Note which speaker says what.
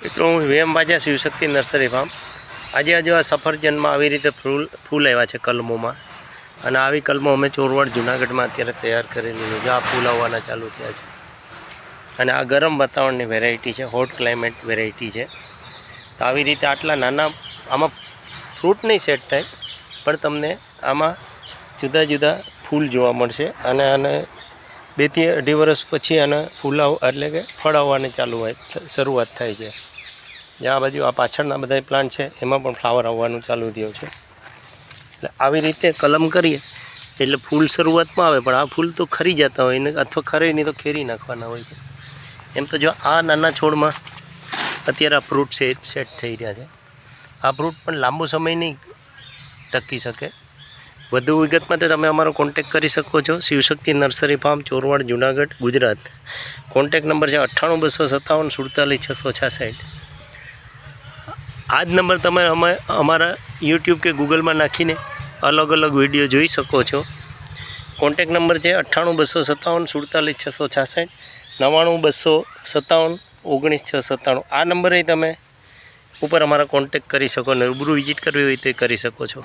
Speaker 1: મિત્રો હું વેમ બાજા Shivshakti nursery farm આજે આ સફરજનમાં આવી રીતે ફૂલ આવ્યા છે કલમોમાં, અને આવી કલમો અમે ચોરવાડ જુનાગઢમાં અત્યારે તૈયાર કરેલી છે. આ ફૂલ આવવાના ચાલુ થયા છે, અને આ ગરમ વાતાવરણની વેરાયટી છે, હોટ ક્લાઇમેટ વેરાયટી છે. તો આવી રીતે આટલા નાના આમાં ફ્રૂટ નહીં સેટ થાય, પણ તમને આમાં જુદા જુદા ફૂલ જોવા મળશે. અને 2 થી 2.5 વર્ષ પછી આને એટલે કે ફળ આવવાની શરૂઆત થાય છે. જ્યાં બાજુ આ પાછળના બધા પ્લાન્ટ છે એમાં પણ ફ્લાવર આવવાનું ચાલુ થયું છે. એટલે આવી રીતે કલમ કરીએ એટલે ફૂલ શરૂઆતમાં આવે, પણ આ ફૂલ તો ખરી જતા હોય ને, અથવા ખરે નહીં તો ખેરી નાખવાના હોય છે. એમ તો જો આ નાના છોડમાં અત્યારે આ ફ્રૂટ સેટ થઈ રહ્યા છે. આ ફ્રૂટ પણ લાંબો સમય નહીં ટકી શકે. વધુ વિગત માટે તમે અમારો કોન્ટેક કરી શકો છો. Shivshakti nursery farm, Chorwad, Junagadh, Gujarat. Contact number છે 98 257 47 666. આ જ નંબર તમે અમારા યુટ્યુબ કે ગૂગલમાં નાખીને અલગ અલગ વિડીયો જોઈ શકો છો. કોન્ટેક નંબર છે 98 257 47 666, 99 257 19 697. આ નંબરે તમે ઉપર અમારા કોન્ટેક કરી શકો ને રૂબરૂ વિઝિટ કરવી હોય તો કરી શકો છો.